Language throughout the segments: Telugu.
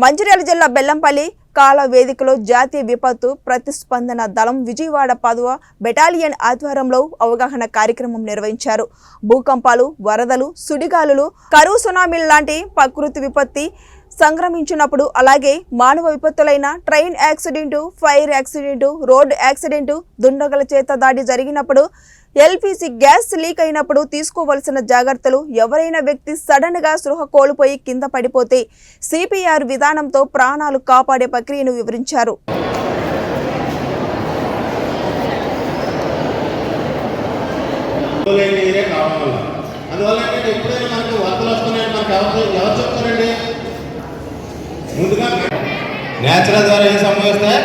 మంచిర్యాల జిల్లా బెల్లంపల్లి కాల వేదికలో జాతీయ విపత్తు ప్రతిస్పందన దళం విజయవాడ 10వ బెటాలియన్ ఆధ్వర్యంలో అవగాహన కార్యక్రమం నిర్వహించారు. భూకంపాలు, వరదలు, సుడిగాలులు, కరువు, సునామీలు లాంటి ప్రకృతి విపత్తి సంక్రమించినప్పుడు, అలాగే మానవ విపత్తులైన train accident, fire accident, road accident, దుండగుల చేత దాడి జరిగినప్పుడు, ఎల్పీజీ గ్యాస్ లీక్ అయినప్పుడు తీసుకోవలసిన జాగ్రత్తలు, ఎవరైనా వ్యక్తి సడన్ గా స్పృహ కోల్పోయి కింద పడిపోతే సిపిఆర్ విధానంతో ప్రాణాలు కాపాడే ప్రక్రియను వివరించారు. నేచురల్ ద్వారా ఏం సంభవిస్తాయి?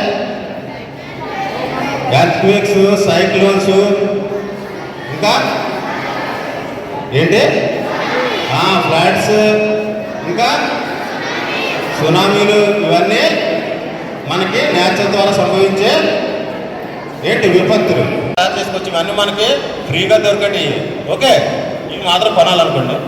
ఎర్త్క్వేక్స్, సైక్లోన్స్, ఇంకా ఏంటి ఫ్లడ్స్, ఇంకా సునామీలు, ఇవన్నీ మనకి నేచురల్ ద్వారా సంభవించే ఏంటి విపత్తులు. తయారు చేసుకొచ్చి ఇవన్నీ మనకి ఫ్రీగా దొరకటి. ఓకే, ఇవి మాత్రం కొనాలనుకోండి.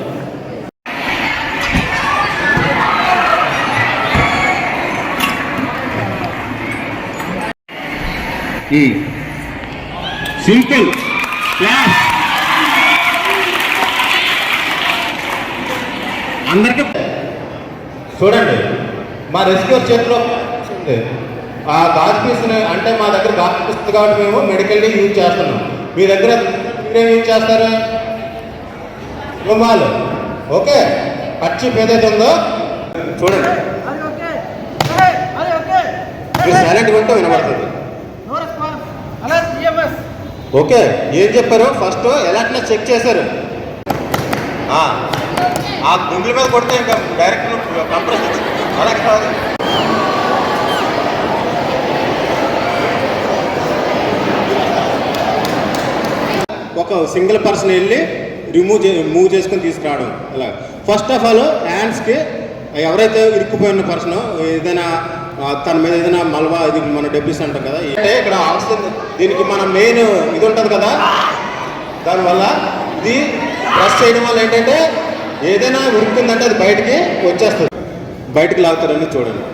సింపుల్ క్లాస్ అందరికీ చూడండి. మా రెస్క్యూర్ చేతిలో ఆ గాజు పీస్ని, అంటే మా దగ్గర గాజు పీస్ కాబట్టి మేము మెడికల్లీ యూజ్ చేస్తున్నాం. మీ దగ్గర మీరేం యూజ్ చేస్తారు? రుమాలు. ఓకే, కర్చీఫ్ ఏదైతే ఉందో చూడండి. మీరు సైలెంట్గా ఉంటే వినబడుతుంది. ఓకే, ఏం చెప్పారు? ఫస్ట్ ఎలర్ట్నెస్ చెక్ చేశారు. ఆ గుండెల మీద కొడితే ఇంకా డైరెక్ట్ కంప్రెస్ అలా కాదు. ఒక సింగిల్ పర్సన్ వెళ్ళి మూవ్ చేసుకొని తీసుకురావడం. అలా ఫస్ట్ ఆఫ్ ఆల్ హ్యాండ్స్కి ఎవరైతే ఇరుక్కుపోయిన పర్సన్ ఏదైనా తన మీద ఏదైనా మల్వా, ఇది మన డెబ్రిస్ అంటాం కదా, అంటే ఇక్కడ ఆక్సిజన్, దీనికి మన మెయిన్ ఇది ఉంటుంది కదా, దానివల్ల ఇది ప్రెస్ చేయడం వల్ల ఏంటంటే ఏదైనా ఉరుకుందంటే అది బయటికి వచ్చేస్తుంది, బయటికి లాగుతారని చూడండి.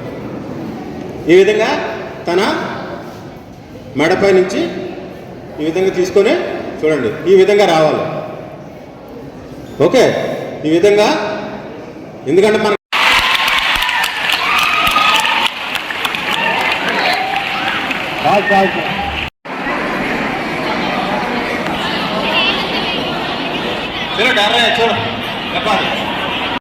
ఈ విధంగా తన మెడపై నుంచి ఈ విధంగా తీసుకొని చూడండి, ఈ విధంగా రావాలి. ఓకే, ఈ విధంగా, ఎందుకంటే మన చూడు చెప్పాలి.